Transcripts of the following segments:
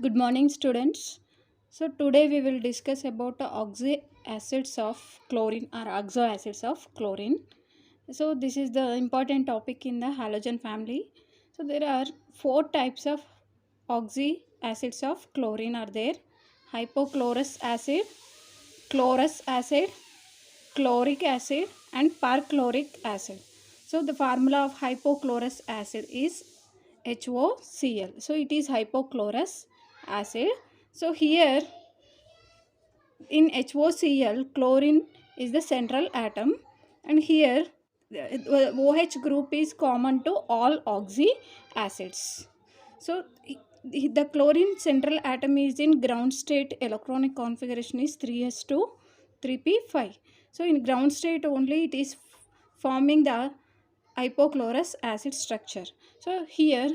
Good morning, students. So today we will discuss about the oxy acids of chlorine or oxo acids of chlorine. So this is the important topic in the halogen family. So there are four types of oxy acids of chlorine are there: hypochlorous acid, chlorous acid, chloric acid, and perchloric acid. So the formula of hypochlorous acid is HOCl. So it is hypochlorous acid. So here in HOCl, chlorine is the central atom, and here OH group is common to all oxy acids. So the chlorine central atom is in ground state. Electronic configuration is 3s2 3p5. So in ground state only it is forming the hypochlorous acid structure. So here,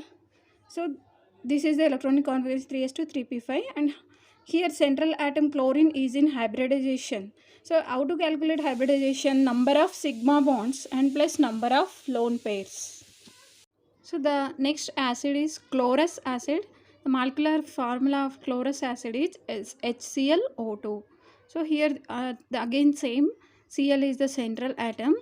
so this is the electronic configuration 3s2 3p5, and here central atom chlorine is in hybridization. So how to calculate hybridization? Number of sigma bonds and plus number of lone pairs. So the next acid is chlorous acid. The molecular formula of chlorous acid is HClO2. So here again same, Cl is the central atom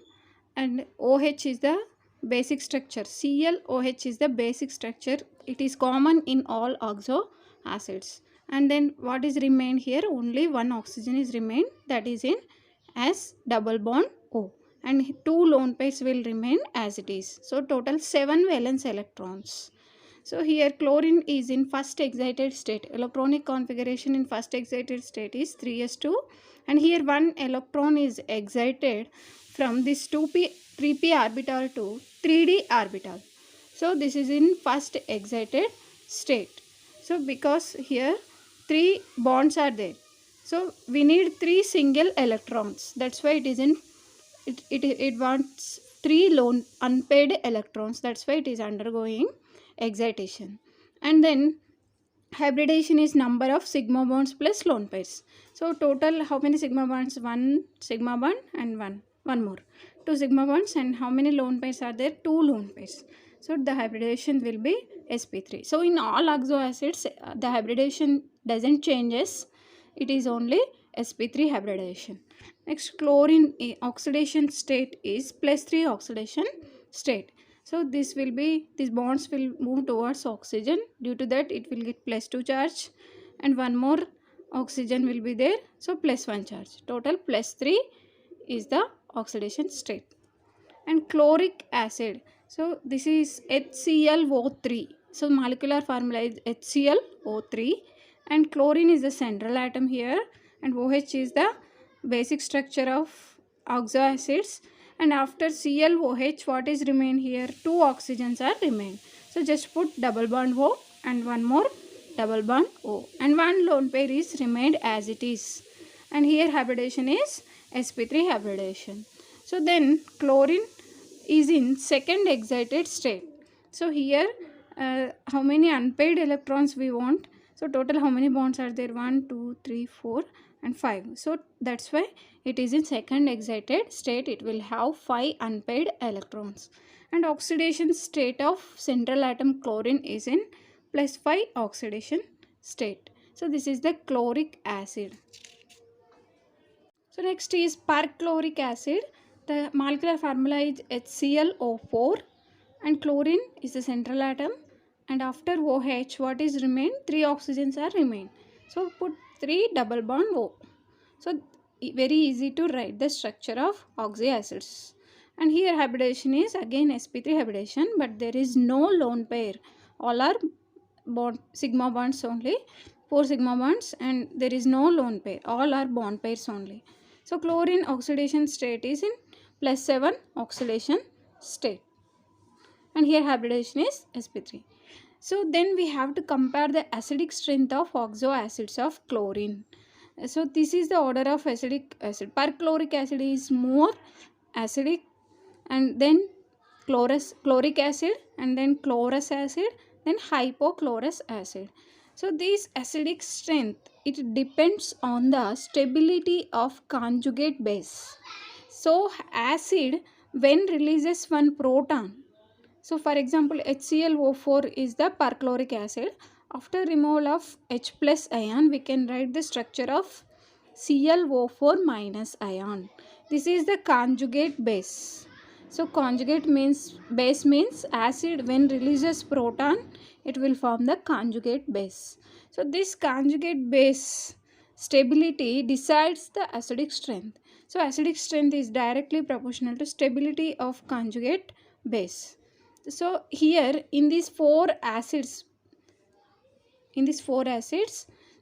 and OH is the basic structure. ClOH is the basic structure. It is common in all oxo acids. And then what is remained here? Only one oxygen is remained, that is in S double bond O, and two lone pairs will remain as it is. So total 7 valence electrons. So here chlorine is in first excited state. Electronic configuration in first excited state is 3s2, and here one electron is excited from this 2p 3p orbital to 3d orbital. So this is in first excited state. So because here 3 bonds are there, so we need 3 single electrons. That's why it is in it wants 3 lone unpaired electrons. That's why it is undergoing excitation. And then hybridization is number of sigma bonds plus lone pairs. So total how many sigma bonds? 1 sigma bond and one more. 2 sigma bonds, and how many lone pairs are there? 2 lone pairs. So the hybridization will be sp3. So in all oxo acids the hybridization doesn't changes. It is only sp3 hybridization. Next, chlorine oxidation state is +3 oxidation state. So this will be, these bonds will move towards oxygen. Due to that it will get +2 charge, and one more oxygen will be there. So +1 charge. Total +3 is the oxidation state. And chloric acid. So this is HClO3. So molecular formula is HClO3, and chlorine is the central atom here, and OH is the basic structure of oxo acids. And after ClOH, what is remain here? 2 oxygens are remain. So just put double bond O and one more double bond O, and one lone pair is remained as it is. And here hybridization is sp3 hybridization. So then chlorine is in second excited state. So here how many unpaired electrons we want? So total how many bonds are there? 1 2 3 4 and 5. So that's why it is in second excited state. It will have 5 unpaired electrons. And oxidation state of central atom chlorine is in +5 oxidation state. So this is the chloric acid. So next is perchloric acid. The molecular formula is HClO4, and chlorine is the central atom, and after OH what is remain? 3 oxygens are remain. So put 3 double bond O. So very easy to write the structure of oxy acids. And here hybridization is again sp3 hybridization, but there is no lone pair. All are bond sigma bonds only, 4 sigma bonds, and there is no lone pair. All are bond pairs only. So chlorine oxidation state is in +7 oxidation state, and here hybridization is sp3. So then we have to compare the acidic strength of oxo acids of chlorine. So this is the order of acidic acid. Perchloric acid is more acidic, and then chloric acid, and then chlorous acid, then hypochlorous acid. So this acidic strength, it depends on the stability of conjugate base. So acid when releases one proton, so for example HClO4 is the perchloric acid. After removal of H plus ion, we can write the structure of ClO4 minus ion. This is the conjugate base. So conjugate means base means acid when releases proton, it will form the conjugate base. So this conjugate base stability decides the acidic strength. So acidic strength is directly proportional to stability of conjugate base. So here in these four acids,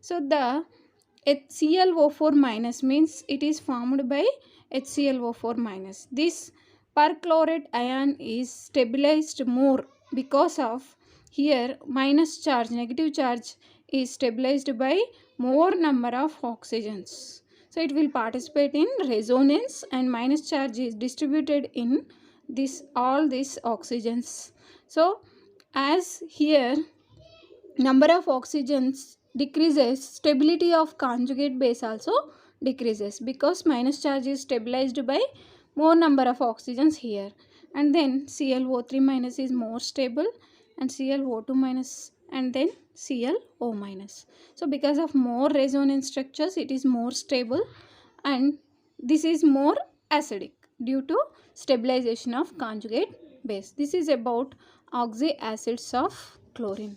so the HClO4 minus means it is formed by HClO4 minus. This perchlorate ion is stabilized more because of here minus charge, negative charge is stabilized by more number of oxygens. So it will participate in resonance, and minus charge is distributed in this all these oxygens. So as here number of oxygens decreases, stability of conjugate base also decreases because minus charge is stabilized by more number of oxygens here. And then ClO3 minus is more stable, and ClO2 minus, and then ClO minus. So because of more resonance structures, it is more stable, and this is more acidic due to stabilization of conjugate base. This is about oxyacids of chlorine.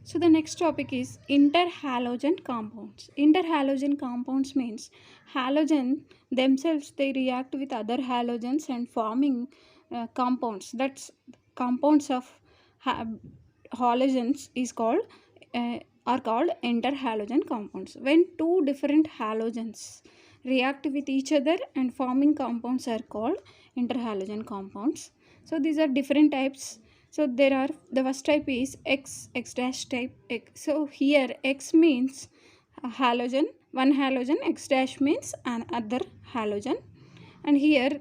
So the next topic is interhalogen compounds. Interhalogen compounds means halogen themselves, they react with other halogens and forming compounds. That's compounds of halogens is called are called interhalogen compounds. When two different halogens react with each other and forming compounds are called interhalogen compounds. So these are different types. So there are, the first type is X dash type X. So here X means a halogen, one halogen, X dash means another halogen, and here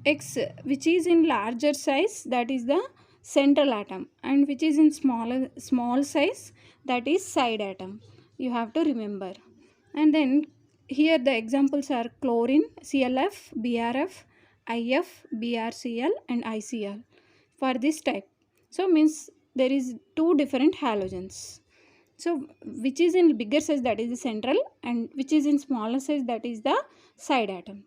X which is in larger size, that is the central atom, and which is in small size, that is side atom. You have to remember. And then here the examples are chlorine, ClF, BRF, IF, BrCl, and ICl for this type. So means there is two different halogens. So which is in bigger size, that is the central, and which is in smaller size, that is the side atom.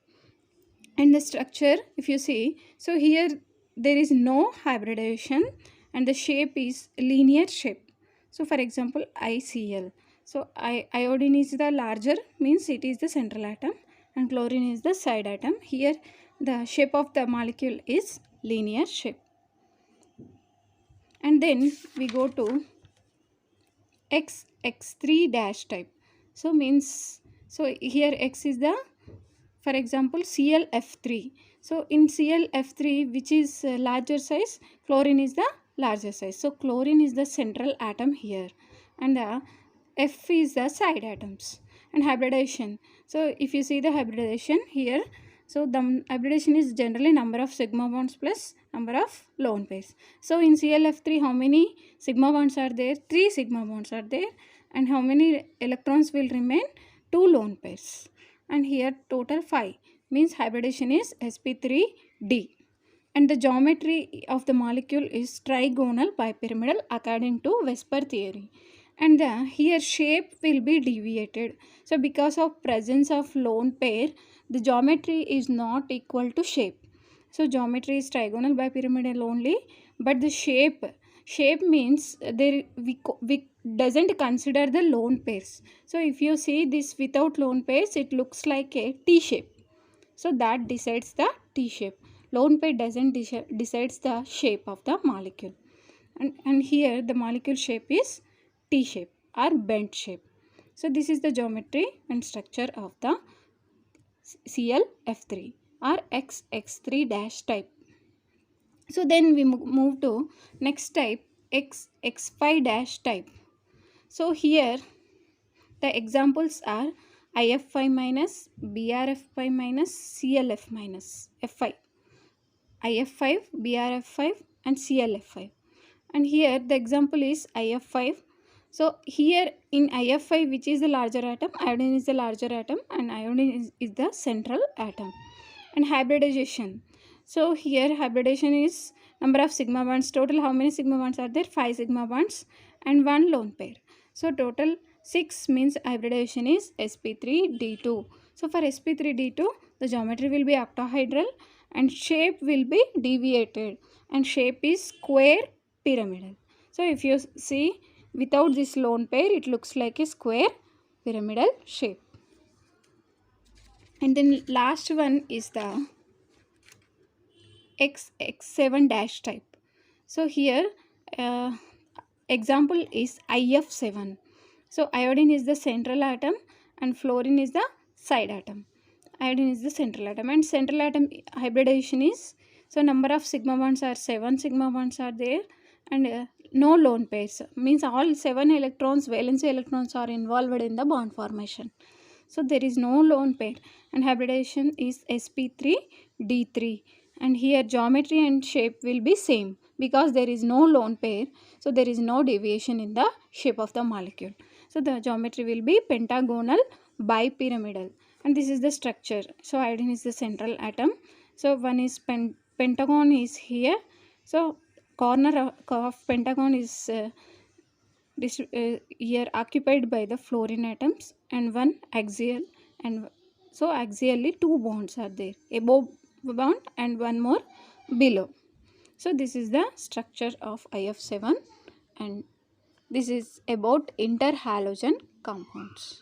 And the structure, if you see, so here there is no hybridization and the shape is linear shape. So for example ICl, so iodine is the larger, means it is the central atom, and chlorine is the side atom. Here the shape of the molecule is linear shape. And then we go to X3 dash type. So means, so here X is the, for example ClF3. So in ClF3, which is larger size, chlorine is the larger size. So chlorine is the central atom here, and the F is the side atoms. And hybridization, so if you see the hybridization here, so the hybridization is generally number of sigma bonds plus number of lone pairs. So in ClF3, how many sigma bonds are there? 3 sigma bonds are there. And how many electrons will remain? 2 lone pairs. And here total 5, means hybridization is sp3d. And the geometry of the molecule is trigonal bipyramidal according to Vesper theory. And the here shape will be deviated. So because of presence of lone pair, the geometry is not equal to shape. So geometry is trigonal bipyramidal only, but the shape means there we doesn't consider the lone pairs. So if you see this without lone pairs, it looks like a T shape. So that decides the T shape. Lone pair doesn't decides the shape of the molecule. And here the molecule shape is T shape or bent shape. So this is the geometry and structure of the ClF3 or X3 dash type. So then we move to next type, X5 dash type. So here the examples are IF5 minus, BRF5 minus, ClF minus, F5, IF5, BRF5 and ClF5. And here the example is IF5. So here in IF5, which is the larger atom, iodine is the larger atom, and iodine is the central atom. And hybridization, so here hybridization is number of sigma bonds. Total how many sigma bonds are there? 5 sigma bonds. and 1 lone pair. So total 6 means hybridization is sp3d2. So for sp3d2, the geometry will be octahedral and shape will be deviated, and shape is square pyramidal. So if you see, without this lone pair, it looks like a square pyramidal shape. And then last one is the X7 dash type. So here example is IF7. So iodine is the central atom and fluorine is the side atom. Iodine is the central atom, and central atom hybridization is, so number of sigma bonds are 7 sigma bonds are there, and no lone pairs, means all 7 electrons, valency electrons are involved in the bond formation. So there is no lone pair, and hybridization is sp3d3, and here geometry and shape will be same because there is no lone pair, so there is no deviation in the shape of the molecule. So the geometry will be pentagonal bipyramidal, and this is the structure. So iodine is the central atom, so one is pentagon is here, so corner of pentagon is here occupied by the fluorine atoms, and one axial, and so axially 2 bonds are there, above bond and one more below. So this is the structure of IF7, and this is about interhalogen compounds.